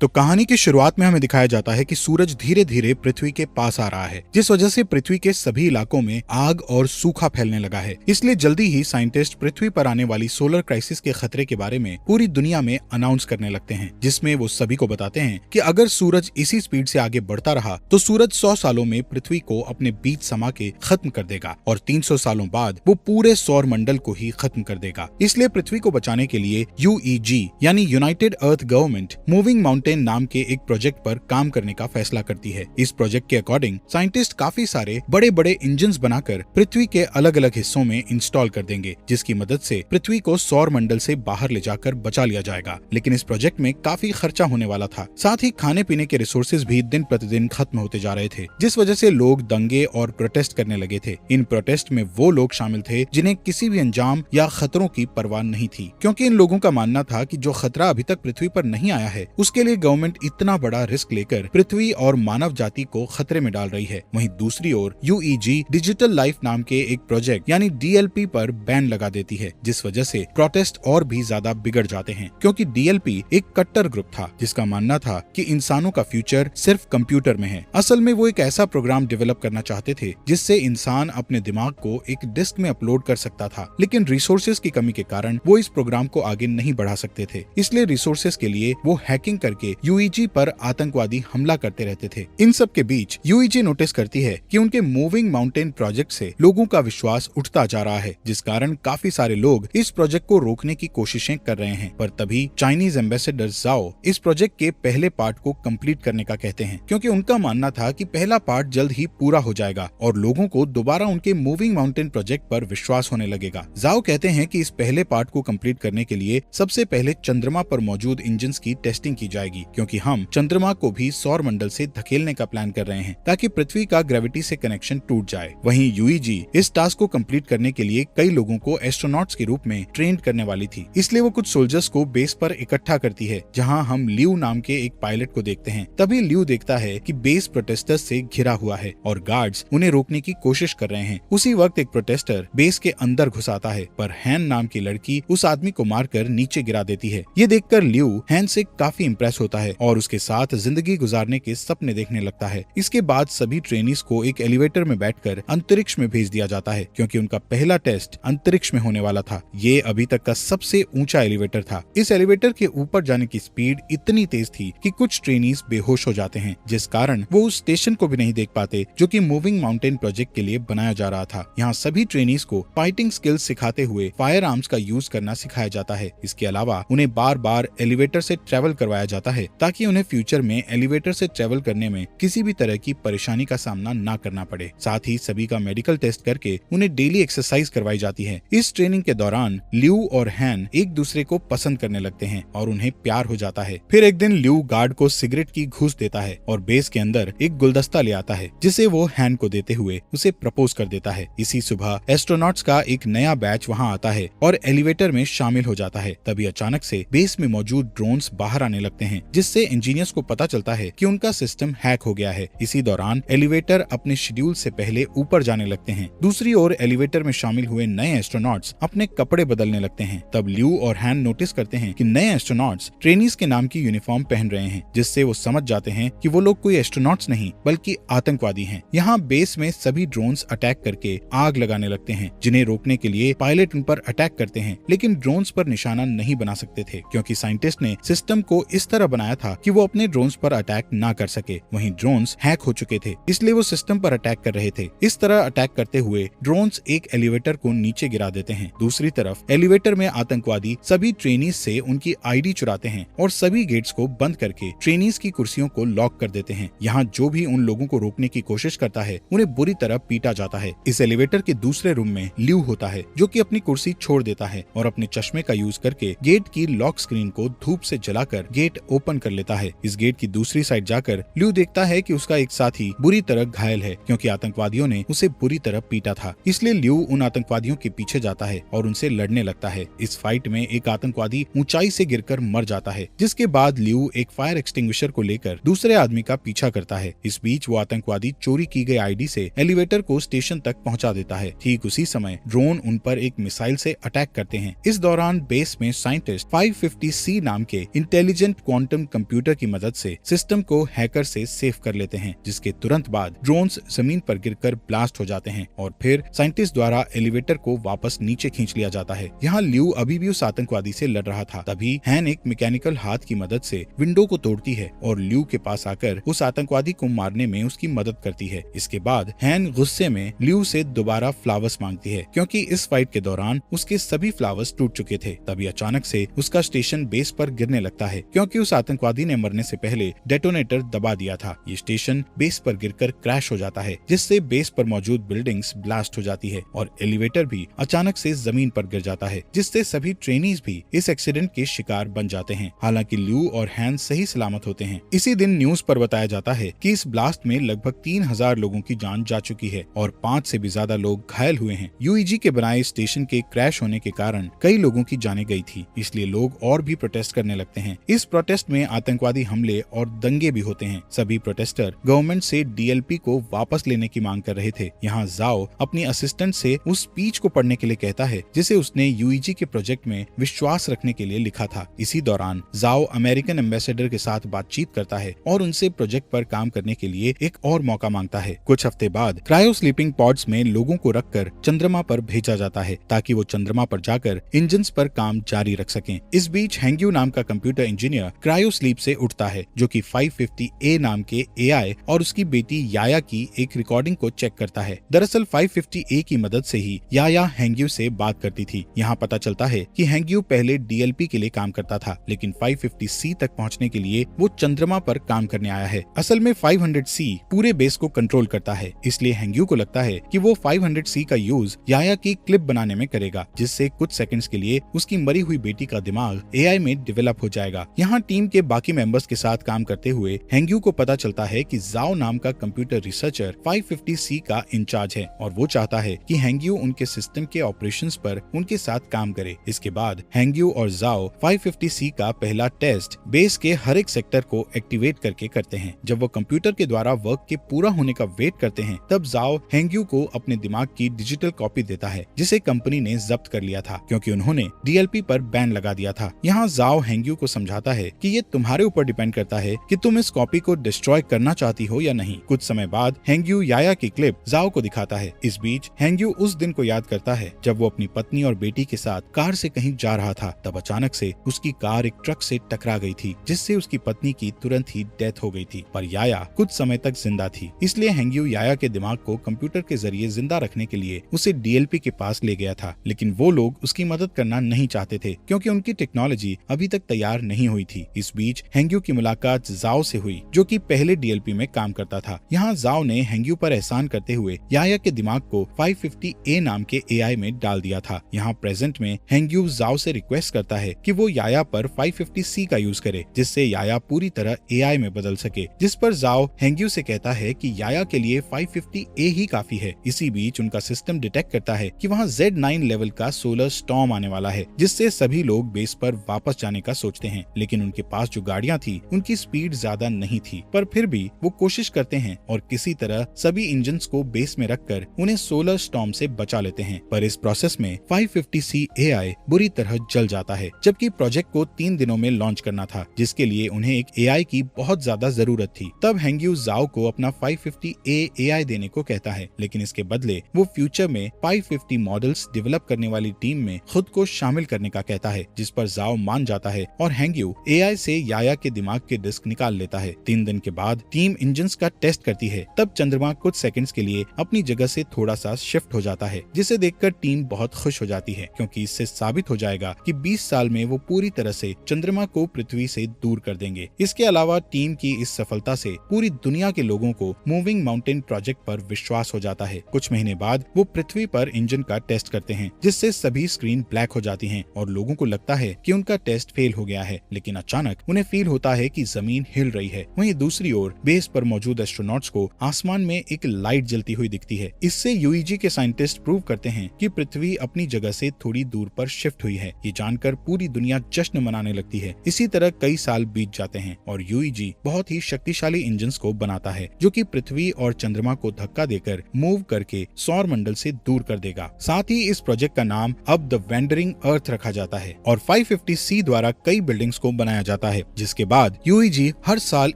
तो कहानी की शुरुआत में हमें दिखाया जाता है कि सूरज धीरे धीरे पृथ्वी के पास आ रहा है, जिस वजह से पृथ्वी के सभी इलाकों में आग और सूखा फैलने लगा है। इसलिए जल्दी ही साइंटिस्ट पृथ्वी पर आने वाली सोलर क्राइसिस के खतरे के बारे में पूरी दुनिया में अनाउंस करने लगते हैं, जिसमें वो सभी को बताते हैं कि अगर सूरज इसी स्पीड से आगे बढ़ता रहा तो सूरज 100 सालों में पृथ्वी को अपने बीच समा के खत्म कर देगा और 300 सालों बाद वो पूरे सौर मंडल को ही खत्म कर देगा। इसलिए पृथ्वी को बचाने के लिए UEG यानी यूनाइटेड अर्थ गवर्नमेंट मूविंग माउंटेन नाम के एक प्रोजेक्ट पर काम करने का फैसला करती है। इस प्रोजेक्ट के अकॉर्डिंग साइंटिस्ट काफी सारे बड़े बड़े इंजन्स बनाकर पृथ्वी के अलग अलग हिस्सों में इंस्टॉल कर देंगे, जिसकी मदद से पृथ्वी को सौर मंडल से बाहर ले जाकर बचा लिया जाएगा। लेकिन इस प्रोजेक्ट में काफी खर्चा होने वाला था, साथ ही खाने पीने के रिसोर्सेज भी दिन प्रतिदिन खत्म होते जा रहे थे, जिस वजह से लोग दंगे और प्रोटेस्ट करने लगे थे। इन प्रोटेस्ट में वो लोग शामिल थे जिन्हें किसी भी अंजाम या खतरों की परवाह नहीं थी, क्योंकि इन लोगों का मानना था कि जो खतरा अभी तक पृथ्वी पर नहीं आया है उसके लिए गवर्नमेंट इतना बड़ा रिस्क लेकर पृथ्वी और मानव जाति को खतरे में डाल रही है। वहीं दूसरी ओर UEG डिजिटल लाइफ नाम के एक प्रोजेक्ट यानी DLP पर बैन लगा देती है, जिस वजह से प्रोटेस्ट और भी ज्यादा बिगड़ जाते हैं, क्योंकि DLP एक कट्टर ग्रुप था जिसका मानना था कि इंसानों का फ्यूचर सिर्फ कंप्यूटर में है। असल में वो एक ऐसा प्रोग्राम डेवलप करना चाहते थे जिससे इंसान अपने दिमाग को एक डिस्क में अपलोड कर सकता था, लेकिन रिसोर्सेज की कमी के कारण वो इस प्रोग्राम को आगे नहीं बढ़ा सकते थे। इसलिए रिसोर्सेज के लिए वो हैकिंग करके UEG पर आतंकवादी हमला करते रहते थे। इन सब के बीच UEG नोटिस करती है कि उनके मूविंग माउंटेन प्रोजेक्ट से लोगों का विश्वास उठता जा रहा है, जिस कारण काफी सारे लोग इस प्रोजेक्ट को रोकने की कोशिशें कर रहे हैं। पर तभी चाइनीज एम्बेसडर जाओ इस प्रोजेक्ट के पहले पार्ट को कंप्लीट करने का कहते हैं, क्योंकि उनका मानना था कि पहला पार्ट जल्द ही पूरा हो जाएगा और लोगों को दोबारा उनके मूविंग माउंटेन प्रोजेक्ट पर विश्वास होने लगेगा। जाओ कहते हैं कि इस पहले पार्ट को कंप्लीट करने के लिए सबसे पहले चंद्रमा पर मौजूद इंजन्स की टेस्टिंग की जाएगी, क्योंकि हम चंद्रमा को भी सौर मंडल से धकेलने का प्लान कर रहे हैं ताकि पृथ्वी का ग्रेविटी से कनेक्शन टूट जाए। वहीं UEG इस टास्क को कंप्लीट करने के लिए कई लोगों को एस्ट्रोनॉट्स के रूप में ट्रेन करने वाली थी, इसलिए वो कुछ सोल्जर्स को बेस पर इकट्ठा करती है, जहां हम लियू नाम के एक पायलट को देखते हैं। तभी लियू देखता है कि बेस प्रोटेस्टर्स से घिरा हुआ है और गार्ड्स उन्हें रोकने की कोशिश कर रहे हैं। उसी वक्त एक प्रोटेस्टर बेस के अंदर घुस आता है, पर हैन नाम की लड़की उस आदमी को मारकर नीचे गिरा देती है। ये देखकर लियू हैन से काफी इंप्रेस होता है और उसके साथ जिंदगी गुजारने के सपने देखने लगता है। इसके बाद सभी ट्रेनीज को एक एलिवेटर में बैठकर अंतरिक्ष में भेज दिया जाता है, क्योंकि उनका पहला टेस्ट अंतरिक्ष में होने वाला था। ये अभी तक का सबसे ऊंचा एलिवेटर था। इस एलिवेटर के ऊपर जाने की स्पीड इतनी तेज थी कि कुछ ट्रेनीज बेहोश हो जाते हैं, जिस कारण वो उस स्टेशन को भी नहीं देख पाते जो कि मूविंग माउंटेन प्रोजेक्ट के लिए बनाया जा रहा था। यहाँ सभी ट्रेनीज को फाइटिंग स्किल्स सिखाते हुए फायर आर्म्स का यूज करना सिखाया जाता है। इसके अलावा उन्हें बार बार एलिवेटर से ट्रेवल करवाया जाता है ताकि उन्हें फ्यूचर में एलिवेटर से ट्रेवल करने में किसी भी तरह की परेशानी का सामना ना करना पड़े। साथ ही सभी का मेडिकल टेस्ट करके उन्हें डेली एक्सरसाइज करवाई जाती है। इस ट्रेनिंग के दौरान लियू और हैन एक दूसरे को पसंद करने लगते हैं और उन्हें प्यार हो जाता है। फिर एक दिन लियू गार्ड को सिगरेट की घूस देता है और बेस के अंदर एक गुलदस्ता ले आता है, जिसे वो हैन को देते हुए उसे प्रपोज कर देता है। इसी सुबह एस्ट्रोनॉट्स का एक नया बैच वहाँ आता है और एलिवेटर में शामिल हो जाता है। तभी अचानक से बेस में मौजूद ड्रोन्स बाहर आने लगते हैं, जिससे इंजीनियर्स को पता चलता है कि उनका सिस्टम हैक हो गया है। इसी दौरान एलिवेटर अपने शेड्यूल से पहले ऊपर जाने लगते हैं। दूसरी ओर एलिवेटर में शामिल हुए नए एस्ट्रोनॉट्स अपने कपड़े बदलने लगते हैं। तब लियू और हैन नोटिस करते हैं कि नए एस्ट्रोनॉट्स ट्रेनीज के नाम की यूनिफॉर्म पहन रहे हैं, जिससे वो समझ जाते हैं कि वो लोग कोई एस्ट्रोनॉट्स नहीं बल्कि आतंकवादी हैं। यहाँ बेस में सभी ड्रोन्स अटैक करके आग लगाने लगते हैं, जिन्हें रोकने के लिए पायलट उन पर अटैक करते हैं, लेकिन ड्रोन्स पर निशाना नहीं बना सकते थे, क्योंकि साइंटिस्ट ने सिस्टम को इस तरह बनाया था कि वो अपने ड्रोन्स पर अटैक ना कर सके। वहीं ड्रोन्स हैक हो चुके थे, इसलिए वो सिस्टम पर अटैक कर रहे थे। इस तरह अटैक करते हुए ड्रोन्स एक एलिवेटर को नीचे गिरा देते हैं। दूसरी तरफ एलिवेटर में आतंकवादी सभी ट्रेनीज से उनकी ID चुराते हैं और सभी गेट्स को बंद करके ट्रेनीज की कुर्सियों को लॉक कर देते हैं। यहाँ जो भी उन लोगों को रोकने की कोशिश करता है उन्हें बुरी तरह पीटा जाता है। इस एलिवेटर के दूसरे रूम में लियू होता है, जो कि अपनी कुर्सी छोड़ देता है और अपने चश्मे का यूज करके गेट की लॉक स्क्रीन को धूप से जलाकर गेट ओपन कर लेता है। इस गेट की दूसरी साइड जाकर लियू देखता है कि उसका एक साथी बुरी तरह घायल है, क्योंकि आतंकवादियों ने उसे बुरी तरह पीटा था। इसलिए लियू उन आतंकवादियों के पीछे जाता है और उनसे लड़ने लगता है। इस फाइट में एक आतंकवादी ऊंचाई से गिरकर मर जाता है, जिसके बाद लियू एक फायर एक्सटिंग्विशर को लेकर दूसरे आदमी का पीछा करता है। इस बीच वो आतंकवादी चोरी की गई ID से एलिवेटर को स्टेशन तक पहुंचा देता है। ठीक उसी समय ड्रोन उन पर एक मिसाइल से अटैक करते हैं। इस दौरान बेस में साइंटिस्ट 550C नाम के इंटेलिजेंट क्वांटम क्वांटम कंप्यूटर की मदद से सिस्टम को हैकर से सेफ कर लेते हैं, जिसके तुरंत बाद ड्रोन्स जमीन पर गिरकर ब्लास्ट हो जाते हैं और फिर साइंटिस्ट द्वारा एलिवेटर को वापस नीचे खींच लिया जाता है। यहाँ ल्यू अभी भी उस आतंकवादी से लड़ रहा था। तभी हैन एक मैकेनिकल हाथ की मदद से विंडो को तोड़ती है और ल्यू के पास आकर उस आतंकवादी को मारने में उसकी मदद करती है। इसके बाद हैन गुस्से में ल्यू से दोबारा फ्लावर्स मांगती है, क्योंकि इस फाइट के दौरान उसके सभी फ्लावर्स टूट चुके थे। तभी अचानक से उसका स्टेशन बेस पर गिरने लगता है, क्योंकि उस आतंकवादी ने मरने से पहले डेटोनेटर दबा दिया था। ये स्टेशन बेस पर गिरकर क्रैश हो जाता है, जिससे बेस पर मौजूद बिल्डिंग्स ब्लास्ट हो जाती है और एलिवेटर भी अचानक से जमीन पर गिर जाता है, जिससे सभी ट्रेनीज भी इस एक्सीडेंट के शिकार बन जाते हैं। हालांकि ल्यू और हैन सही सलामत होते हैं। इसी दिन न्यूज पर बताया जाता है कि इस ब्लास्ट में लगभग 3000 लोगों की जान जा चुकी है और 5 से भी ज्यादा लोग घायल हुए हैं। यूईजी के बनाए स्टेशन के क्रैश होने के कारण कई लोगों की जानें गई थी, इसलिए लोग और भी प्रोटेस्ट करने लगते हैं। इस प्रोटेस्ट में आतंकवादी हमले और दंगे भी होते हैं। सभी प्रोटेस्टर गवर्नमेंट से डीएलपी को वापस लेने की मांग कर रहे थे। यहाँ जाओ अपनी असिस्टेंट से उस स्पीच को पढ़ने के लिए कहता है जिसे उसने यूईजी के प्रोजेक्ट में विश्वास रखने के लिए लिखा था। इसी दौरान जाओ अमेरिकन एम्बेसडर के साथ बातचीत करता है और उनसे प्रोजेक्ट पर काम करने के लिए एक और मौका मांगता है। कुछ हफ्ते बाद क्रायो स्लीपिंग पॉड्स में लोगों को रखकर चंद्रमा पर भेजा जाता है, ताकि वो चंद्रमा पर जाकर इंजन्स पर काम जारी रख सकें। इस बीच हैंग्यू नाम का कंप्यूटर इंजीनियर क्रायो स्लीप से उठता है, जो कि 550A नाम के एआई और उसकी बेटी याया की एक रिकॉर्डिंग को चेक करता है। दरअसल 550A की मदद से ही याया हैंग्यू से बात करती थी। यहाँ पता चलता है कि हैंग्यू पहले डीएलपी के लिए काम करता था, लेकिन 550C तक पहुँचने के लिए वो चंद्रमा पर काम करने आया है। असल में 500C पूरे बेस को कंट्रोल करता है, इसलिए हैंग्यू को लगता है कि वो 500C का यूज याया की क्लिप बनाने में करेगा, जिससे कुछ सेकंड्स के लिए उसकी मरी हुई बेटी का दिमाग एआई में डेवलप हो जाएगा। यहाँ टीम के बाकी मेंबर्स के साथ काम करते हुए हैंग्यू को पता चलता है कि जाओ नाम का कंप्यूटर रिसर्चर 550C का इंचार्ज है और वो चाहता है कि हैंग्यू उनके सिस्टम के ऑपरेशंस पर उनके साथ काम करे। इसके बाद हैंग्यू और जाओ 550C का पहला टेस्ट बेस के हर एक सेक्टर को एक्टिवेट करके करते हैं। जब वो कंप्यूटर के द्वारा वर्क के पूरा होने का वेट करते हैं, तब जाओ हैंग्यू को अपने दिमाग की डिजिटल कॉपी देता है, जिसे कंपनी ने जब्त कर लिया था, क्योंकि उन्होंने डीएलपी पर बैन लगा दिया था। यहाँ जाओ हैंग्यू को समझाता है कि ये तुम्हारे ऊपर डिपेंड करता है कि तुम इस कॉपी को डिस्ट्रॉय करना चाहती हो या नहीं। कुछ समय बाद हैंग्यू याया की क्लिप जाओ को दिखाता है। इस बीच हैंग्यू उस दिन को याद करता है जब वो अपनी पत्नी और बेटी के साथ कार से कहीं जा रहा था। तब अचानक से उसकी कार एक ट्रक से टकरा गई थी, जिससे उसकी पत्नी की तुरंत ही डेथ हो गई थी, पर याया कुछ समय तक जिंदा थी। इसलिए हैंग्यू याया के दिमाग को कंप्यूटर के जरिए जिंदा रखने के लिए उसे डीएलपी के पास ले गया था, लेकिन वो लोग उसकी मदद करना नहीं चाहते थे, क्योंकि उनकी टेक्नोलॉजी अभी तक तैयार नहीं हुई थी। इस बीच हैंग्यू की मुलाकात जाओ से हुई, जो कि पहले डीएलपी में काम करता था। यहाँ जाओ ने हैंग्यू पर एहसान करते हुए याया के दिमाग को 550A नाम के एआई में डाल दिया था। यहाँ प्रेजेंट में हैंग्यू जाओ से रिक्वेस्ट करता है कि वो याया पर 550C का यूज करे, जिससे याया पूरी तरह एआई में बदल सके, जिस पर जाओ हैंग्यू से कहता है कि याया के लिए 550A ही काफी है। इसी बीच उनका सिस्टम डिटेक्ट करता है कि वहाँ Z9 लेवल का सोलर स्टॉर्म आने वाला है, जिससे सभी लोग बेस पर वापस जाने का सोचते हैं, लेकिन उनके पास जो गाड़ियाँ थी उनकी स्पीड ज्यादा नहीं थी, पर फिर भी वो कोशिश करते हैं और किसी तरह सभी इंजन्स को बेस में रखकर उन्हें सोलर स्टॉर्म से बचा लेते हैं। पर इस प्रोसेस में 550C एआई बुरी तरह जल जाता है, जबकि प्रोजेक्ट को 3 दिनों में लॉन्च करना था, जिसके लिए उन्हें एक एआई की बहुत ज्यादा जरूरत थी। तब हैंग्यू जाओ को अपना 550A एआई देने को कहता है, लेकिन इसके बदले वो फ्यूचर में 550 मॉडल्स डेवलप करने वाली टीम में खुद को शामिल करने का कहता है, जिस पर जाओ मान जाता है और हैंग्यू एआई से याया के दिमाग के डिस्क निकाल लेता है। 3 दिन के बाद टीम इंजन्स का टेस्ट करती है। तब चंद्रमा कुछ सेकंड्स के लिए अपनी जगह से थोड़ा सा शिफ्ट हो जाता है, जिसे देखकर टीम बहुत खुश हो जाती है, क्योंकि इससे साबित हो जाएगा कि 20 साल में वो पूरी तरह से चंद्रमा को पृथ्वी से दूर कर देंगे। इसके अलावा टीम की इस सफलता से पूरी दुनिया के लोगों को मूविंग माउंटेन प्रोजेक्ट पर विश्वास हो जाता है। कुछ महीने बाद वो पृथ्वी पर इंजन का टेस्ट करते हैं, जिससे सभी स्क्रीन ब्लैक हो जाती हैं और लोगों को लगता है कि उनका टेस्ट फेल हो गया है, लेकिन अचानक उन्हें फील होता है कि जमीन हिल रही है। वहीं दूसरी ओर बेस पर मौजूद एस्ट्रोनॉट्स को आसमान में एक लाइट जलती हुई दिखती है। इससे यूईजी के साइंटिस्ट प्रूव करते हैं कि पृथ्वी अपनी जगह से थोड़ी दूर पर शिफ्ट हुई है। ये जानकर पूरी दुनिया जश्न मनाने लगती है। इसी तरह कई साल बीत जाते हैं और यूईजी बहुत ही शक्तिशाली इंजन्स को बनाता है, जो कि पृथ्वी और चंद्रमा को धक्का देकर मूव करके सौर मंडल से दूर कर देगा। साथ ही इस प्रोजेक्ट का नाम अब द वेंडरिंग अर्थ रखा जाता है और 550C द्वारा कई बिल्डिंग्स को बनाया जाता है। जाता है, जिसके बाद यूईजी हर साल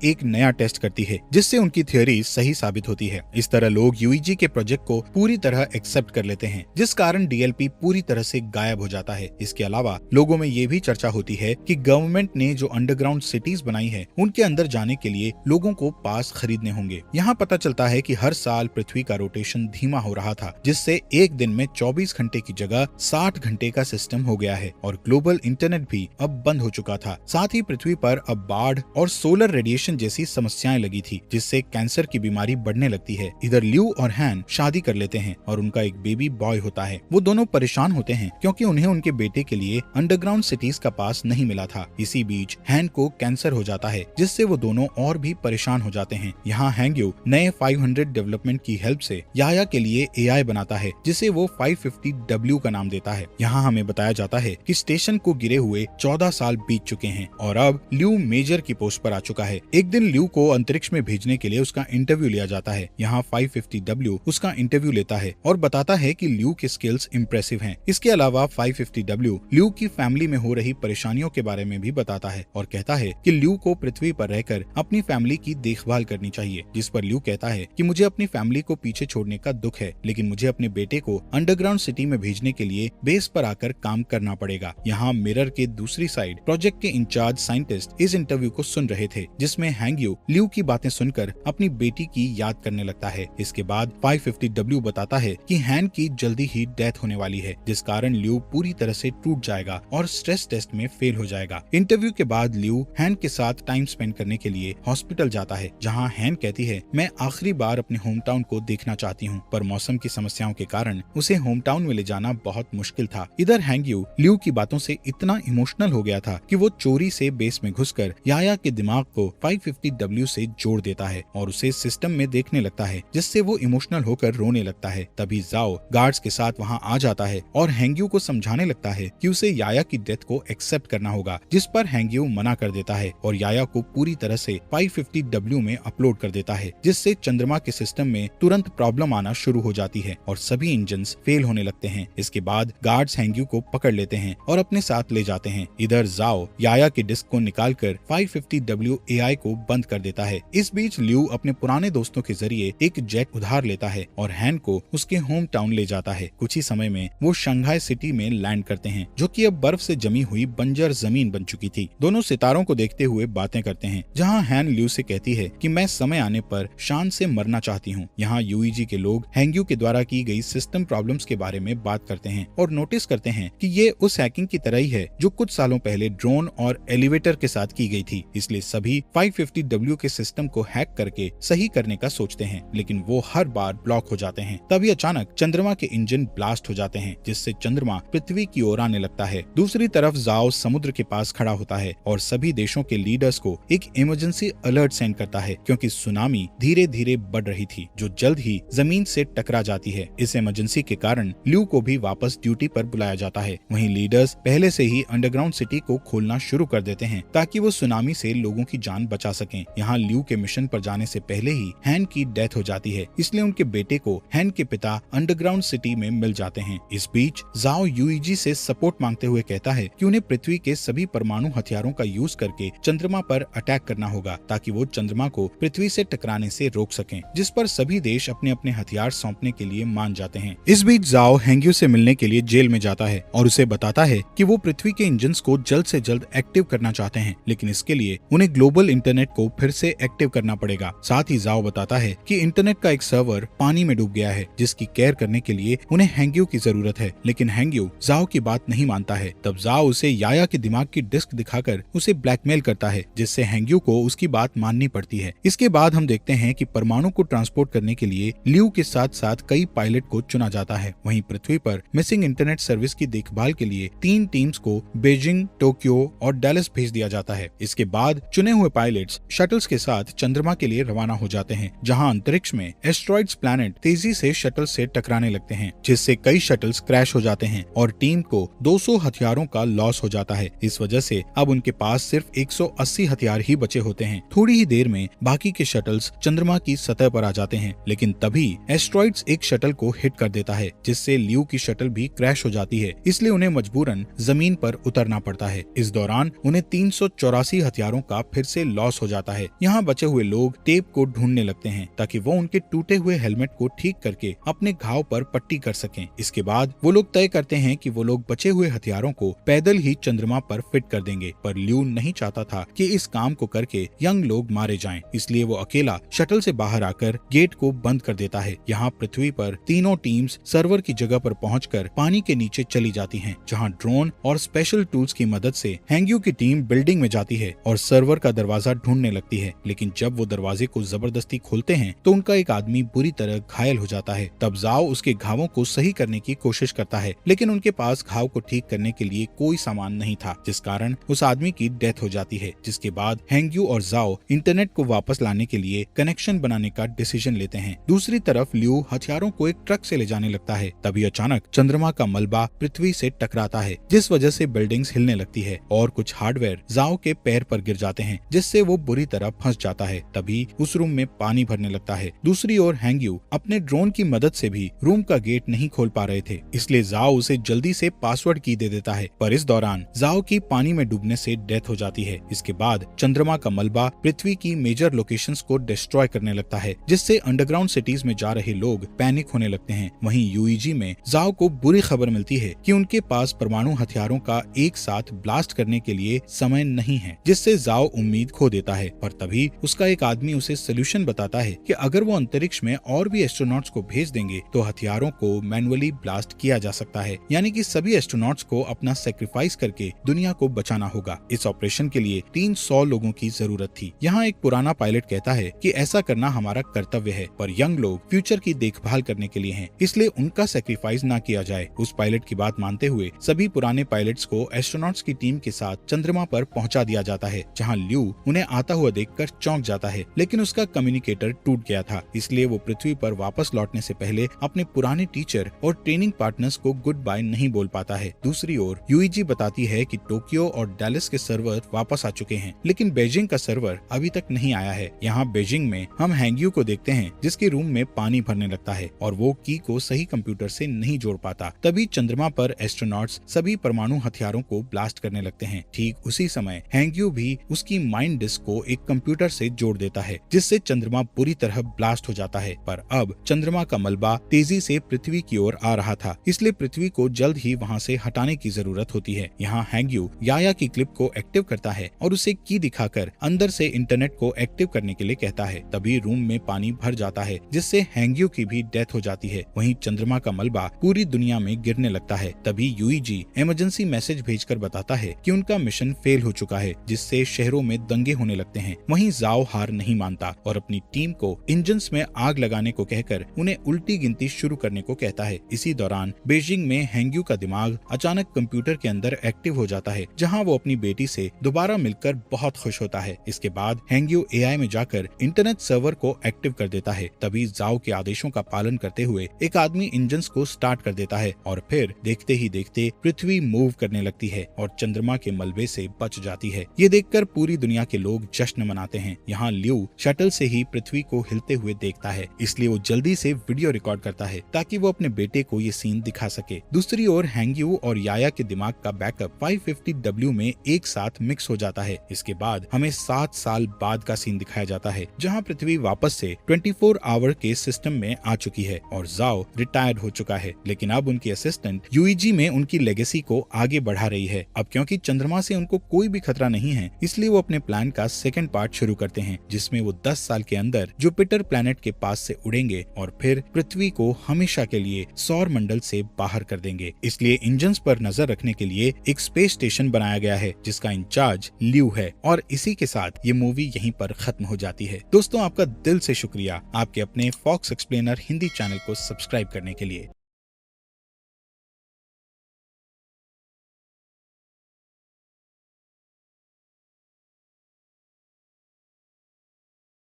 एक नया टेस्ट करती है जिससे उनकी थ्योरी सही साबित होती है। इस तरह लोग यूईजी के प्रोजेक्ट को पूरी तरह एक्सेप्ट कर लेते हैं, जिस कारण डीएलपी पूरी तरह से गायब हो जाता है। इसके अलावा लोगों में ये भी चर्चा होती है कि गवर्नमेंट ने जो अंडरग्राउंड सिटीज बनाई है उनके अंदर जाने के लिए लोगों को पास खरीदने होंगे। यहाँ पता चलता है कि हर साल पृथ्वी का रोटेशन धीमा हो रहा था, जिससे एक दिन में 24 घंटे की जगह 60 घंटे का सिस्टम हो गया है और ग्लोबल इंटरनेट भी अब बंद हो चुका था। साथ ही पृथ्वी पर अब बाढ़ और सोलर रेडिएशन जैसी समस्याएं लगी थी, जिससे कैंसर की बीमारी बढ़ने लगती है। इधर ल्यू और हैन शादी कर लेते हैं और उनका एक बेबी बॉय होता है। वो दोनों परेशान होते हैं क्योंकि उन्हें उनके बेटे के लिए अंडरग्राउंड सिटीज का पास नहीं मिला था। इसी बीच हैन को कैंसर हो जाता है, जिससे वो दोनों और भी परेशान हो जाते हैं। यहाँ हैंग्यू नए 500 डेवलपमेंट की हेल्प से याया के लिए एआई बनाता है, जिसे वो 550W का नाम देता है। यहाँ हमें बताया जाता है कि स्टेशन को गिरे हुए 14 साल बीत चुके हैं और अब ल्यू मेजर की पोस्ट पर आ चुका है। एक दिन ल्यू को अंतरिक्ष में भेजने के लिए उसका इंटरव्यू लिया जाता है। यहाँ 550W उसका इंटरव्यू लेता है और बताता है कि ल्यू के स्किल्स इम्प्रेसिव हैं। इसके अलावा 550W ल्यू की फैमिली में हो रही परेशानियों के बारे में भी बताता है और कहता है कि ल्यू को पृथ्वी पर रहकर अपनी फैमिली की देखभाल करनी चाहिए, जिस पर ल्यू कहता है कि मुझे अपनी फैमिली को पीछे छोड़ने का दुख है, लेकिन मुझे अपने बेटे को अंडरग्राउंड सिटी में भेजने के लिए बेस पर आकर काम करना पड़ेगा। यहाँ मिरर के दूसरी साइड प्रोजेक्ट के इंचार्ज साइंटिस्ट इस इंटरव्यू को सुन रहे थे, जिसमें हैंग्यू ल्यू की बातें सुनकर अपनी बेटी की याद करने लगता है। इसके बाद 550W बताता है कि हैन की जल्दी ही डेथ होने वाली है, जिस कारण ल्यू पूरी तरह से टूट जाएगा और स्ट्रेस टेस्ट में फेल हो जाएगा। इंटरव्यू के बाद ल्यू हैन के साथ टाइम स्पेंड करने के लिए हॉस्पिटल जाता है, जहाँ हैन कहती है मैं आखिरी बार अपने होम टाउन को देखना चाहती हूँ, पर मौसम की समस्याओं के कारण उसे होम टाउन में ले जाना बहुत मुश्किल था। इधर हैंग्यू ल्यू की बातों से इतना इमोशनल हो गया था कि वो चोरी से बेस में घुसकर याया के दिमाग को 550W से जोड़ देता है और उसे सिस्टम में देखने लगता है, जिससे वो इमोशनल होकर रोने लगता है। तभी जाओ गार्ड्स के साथ वहाँ आ जाता है और हैंग्यू को समझाने लगता है कि उसे याया की डेथ को एक्सेप्ट करना होगा, जिस पर हैंग्यू मना कर देता है और याया को पूरी तरह से 550W में अपलोड कर देता है, जिससे चंद्रमा के सिस्टम में तुरंत प्रॉब्लम आना शुरू हो जाती है और सभी इंजन्स फेल होने लगते हैं। इसके बाद गार्ड्स हैंग्यू को पकड़ लेते हैं और अपने साथ ले जाते हैं। इधर जाओ याया की डिस्क को निकालकर 550W एआई को बंद कर देता है। इस बीच ल्यू अपने पुराने दोस्तों के जरिए एक जेट उधार लेता है और हैन को उसके होम टाउन ले जाता है। कुछ ही समय में वो शंघाई सिटी में लैंड करते हैं, जो कि अब बर्फ से जमी हुई बंजर जमीन बन चुकी थी। दोनों सितारों को देखते हुए बातें करते हैं, जहाँ हैन ल्यू से कहती है कि मैं समय आने पर शान से मरना चाहती हूँ। यहाँ यूईजी के लोग हैंग्यू के द्वारा की गई सिस्टम प्रॉब्लम्स के बारे में बात करते हैं और नोटिस करते हैं कि ये उस हैकिंग की तरह ही है जो कुछ सालों पहले ड्रोन और एलिवेटर के साथ की गई थी। इसलिए सभी 550W के सिस्टम को हैक करके सही करने का सोचते हैं, लेकिन वो हर बार ब्लॉक हो जाते हैं। तभी अचानक चंद्रमा के इंजन ब्लास्ट हो जाते हैं, जिससे चंद्रमा पृथ्वी की ओर आने लगता है। दूसरी तरफ जाओ समुद्र के पास खड़ा होता है और सभी देशों के लीडर्स को एक इमरजेंसी अलर्ट सेंड करता है, क्योंकि सुनामी धीरे धीरे बढ़ रही थी जो जल्द ही जमीन से टकरा जाती है। इस इमरजेंसी के कारण ल्यू को भी वापस ड्यूटी पर बुलाया जाता है। वहीं लीडर्स पहले से ही अंडरग्राउंड सिटी को खोलना शुरू कर देते हैं ताकि वो सुनामी से लोगों की जान बचा सकें। यहाँ ल्यू के मिशन पर जाने से पहले ही हैन की डेथ हो जाती है, इसलिए उनके बेटे को हैन के पिता अंडरग्राउंड सिटी में मिल जाते हैं। इस बीच जाओ यूईजी से सपोर्ट मांगते हुए कहता है कि उन्हें पृथ्वी के सभी परमाणु हथियारों का यूज करके चंद्रमा पर अटैक करना होगा, ताकि वो चंद्रमा को पृथ्वी से टकराने से रोक सकें, जिस पर सभी देश अपने अपने हथियार सौंपने के लिए मान जाते हैं। इस बीच जाओ हैंग्यू से मिलने के लिए जेल में जाता है और उसे बताता है कि वो पृथ्वी के इंजन्स को जल्द से जल्द एक्टिव करना चाहते हैं, लेकिन इसके लिए उन्हें ग्लोबल इंटरनेट को फिर से एक्टिव करना पड़ेगा। साथ ही जाओ बताता है कि इंटरनेट का एक सर्वर पानी में डूब गया है, जिसकी केयर करने के लिए उन्हें हैंग्यू की जरूरत है, लेकिन हैंग्यू जाओ की बात नहीं मानता है। तब जाओ उसे याया के दिमाग की डिस्क दिखाकर उसे ब्लैकमेल करता है, जिससे हैंग्यू को उसकी बात माननी पड़ती है। इसके बाद हम देखते हैं कि परमाणु को ट्रांसपोर्ट करने के लिए ल्यू के साथ साथ कई पायलट को चुना जाता है। वहीं पृथ्वी पर मिसिंग इंटरनेट सर्विस की देखभाल के लिए 3 टीम्स को बीजिंग, टोक्यो और डैलस भेज दिया जाता है। इसके बाद चुने हुए पायलट्स शटल्स के साथ चंद्रमा के लिए रवाना हो जाते हैं, जहां अंतरिक्ष में एस्ट्रॉइड्स प्लैनेट तेजी से शटल से टकराने लगते हैं, जिससे कई शटल्स क्रैश हो जाते हैं और टीम को 200 हथियारों का लॉस हो जाता है। इस वजह से अब उनके पास सिर्फ 180 हथियार ही बचे होते हैं। थोड़ी ही देर में बाकी के शटल्स चंद्रमा की सतह पर आ जाते हैं, लेकिन तभी एस्ट्रॉइड्स एक शटल को हिट कर देता है, जिससे ल्यू की शटल भी क्रैश हो जाती है। इसलिए उन्हें मजबूरन जमीन पर उतरना पड़ता है। इस दौरान उन्हें 384 हथियारों का फिर से लॉस हो जाता है। यहाँ बचे हुए लोग टेप को ढूंढने लगते हैं ताकि वो उनके टूटे हुए हेलमेट को ठीक करके अपने घाव पर पट्टी कर सकें। इसके बाद वो लोग तय करते हैं कि वो लोग बचे हुए हथियारों को पैदल ही चंद्रमा पर फिट कर देंगे, पर ल्यू नहीं चाहता था कि इस काम को करके यंग लोग मारे जाएं, इसलिए वो अकेला शटल से बाहर आकर गेट को बंद कर देता है। यहाँ पृथ्वी पर तीनों टीम्स सर्वर की जगह पर पहुंचकर पानी के नीचे चली जाती हैं, जहाँ ड्रोन और स्पेशल टूल्स की मदद से हैंग्यू की टीम बिल्डिंग में जाती है और सर्वर का दरवाजा ढूंढने लगती है। लेकिन जब वो दरवाजे को जबरदस्ती खोलते हैं तो उनका एक आदमी बुरी तरह घायल हो जाता है। तब जाओ उसके घावों को सही करने की कोशिश करता है, लेकिन उनके पास घाव को ठीक करने के लिए कोई सामान नहीं था, जिस कारण उस आदमी की डेथ हो जाती है। जिसके बाद हैंग्यू और जाओ इंटरनेट को वापस लाने के लिए कनेक्शन बनाने का डिसीजन लेते हैं। दूसरी तरफ ल्यू हथियारों को एक ट्रक से ले जाने लगता है। तभी अचानक चंद्रमा का मलबा पृथ्वी से टकराता है, जिस वजह से बिल्डिंग्स हिलने लगती है और कुछ हार्डवेयर जाओ के पैर पर गिर जाते हैं, जिससे वो बुरी तरह फंस जाता है। तभी उस रूम में पानी भरने लगता है। दूसरी ओर हैंग्यू अपने ड्रोन की मदद से भी रूम का गेट नहीं खोल पा रहे थे, इसलिए जाओ उसे जल्दी से पासवर्ड की दे देता है, पर इस दौरान जाओ की पानी में डूबने से डेथ हो जाती है। इसके बाद चंद्रमा का मलबा पृथ्वी की मेजर लोकेशंस को डिस्ट्रॉय करने लगता है, जिससे अंडरग्राउंड सिटीज में जा रहे लोग पैनिक होने लगते हैं। वहीं यूईजी में जाओ को बुरी खबर मिलती है कि उनके पास परमाणु हथियारों का एक साथ ब्लास्ट करने के लिए समय नहीं है, जिससे जाओ उम्मीद खो देता है। पर तभी उसका एक आदमी उसे सोल्यूशन बताता है कि अगर वो अंतरिक्ष में और भी एस्ट्रोनॉट्स को भेज देंगे तो हथियारों को मैनुअली ब्लास्ट किया जा सकता है, यानी कि सभी एस्ट्रोनॉट्स को अपना सेक्रीफाइस करके दुनिया को बचाना होगा। इस ऑपरेशन के लिए 300 लोगों की जरूरत थी। यहाँ एक पुराना पायलट कहता है कि ऐसा करना हमारा कर्तव्य है, पर यंग लोग फ्यूचर की देखभाल करने के लिए हैं, इसलिए उनका सेक्रीफाइस ना किया जाए। उस पायलट की बात मानते हुए सभी पुराने पायलट्स को एस्ट्रोनॉट्स की टीम के साथ चंद्रमा पर पहुंचा दिया जाता है, जहां ल्यू उन्हें आता हुआ देखकर चौंक जाता है, लेकिन उसका कम्युनिकेटर टूट गया था, इसलिए वो पृथ्वी पर वापस लौटने से पहले अपने पुराने टीचर और ट्रेनिंग पार्टनर्स को गुड बाय नहीं बोल पाता है। दूसरी ओर यूईजी बताती है कि टोक्यो और डैलस के सर्वर वापस आ चुके हैं, लेकिन बीजिंग का सर्वर अभी तक नहीं आया है। यहाँ बीजिंग में हम हैंग्यू को देखते हैं, जिसके रूम में पानी भरने लगता है और वो की को सही कंप्यूटर से नहीं जोड़ पाता। तभी चंद्रमा पर एस्ट्रोनॉट्स सभी परमाणु हथियारों को ब्लास्ट करने लगते हैं। ठीक उसी समय हैंग्यू भी उसकी माइंड डिस्क को एक कंप्यूटर से जोड़ देता है, जिससे चंद्रमा बुरी तरह ब्लास्ट हो जाता है। पर अब चंद्रमा का मलबा तेजी से पृथ्वी की ओर आ रहा था, इसलिए पृथ्वी को जल्द ही वहाँ से हटाने की जरूरत होती है। यहाँ हैंग्यू याया की क्लिप को एक्टिव करता है और उसे की दिखाकर अंदर से इंटरनेट को एक्टिव करने के लिए कहता है। तभी रूम में पानी भर जाता है, जिससे हैंग्यू की भी डेथ हो जाती है। वहीं चंद्रमा का मलबा पूरी दुनिया में गिरने लगता है। तभी यूईजी इमरजेंसी मैसेज भेजकर बताता है कि उनका मिशन फेल हो चुका है, जिससे शहरों में दंगे होने लगते हैं। वहीं जाओ हार नहीं मानता और अपनी टीम को इंजन्स में आग लगाने को कहकर उन्हें उल्टी गिनती शुरू करने को कहता है। इसी दौरान बीजिंग में हैंग्यू का दिमाग अचानक कंप्यूटर के अंदर एक्टिव हो जाता है, जहाँ वो अपनी बेटी से दोबारा मिलकर बहुत खुश होता है। इसके बाद हैंग्यू एआई में जाकर इंटरनेट सर्वर को एक्टिव कर देता है। तभी जाओ के आदेशों का पालन करते हुए एक आदमी इंजन्स को स्टार्ट कर देता है और फिर देखते ही देखते पृथ्वी मूव करने लगती है और चंद्रमा के मलबे से बच जाती है। ये देखकर पूरी दुनिया के लोग जश्न मनाते हैं। यहाँ ल्यू शटल से ही पृथ्वी को हिलते हुए देखता है, इसलिए वो जल्दी से वीडियो रिकॉर्ड करता है ताकि वो अपने बेटे को ये सीन दिखा सके। दूसरी ओर हैंग्यू और याया के दिमाग का बैकअप 550W में एक साथ मिक्स हो जाता है। इसके बाद हमें 7 साल बाद का सीन दिखाया जाता है, जहाँ पृथ्वी वापस से 24 आवर के सिस्टम में आ चुकी है और जाओ रिटायर्ड हो चुका है। लेकिन अब उनकी असिस्टेंट यूईजी में उनकी लेगेसी को आगे बढ़ा रही है। अब क्योंकि चंद्रमा से उनको कोई भी खतरा नहीं है, इसलिए वो अपने प्लान का सेकंड पार्ट शुरू करते हैं, जिसमें वो 10 साल के अंदर जुपिटर प्लैनेट के पास से उड़ेंगे और फिर पृथ्वी को हमेशा के लिए सौर मंडल से बाहर कर देंगे। इसलिए इंजन्स पर नजर रखने के लिए एक स्पेस स्टेशन बनाया गया है, जिसका इंचार्ज ल्यू है। और इसी के साथ ये मूवी यहीं पर खत्म हो जाती है। दोस्तों, आपका दिल से शुक्रिया आपके अपने फॉक्स एक्सप्लेनर हिंदी चैनल को सब्सक्राइब करने के लिए।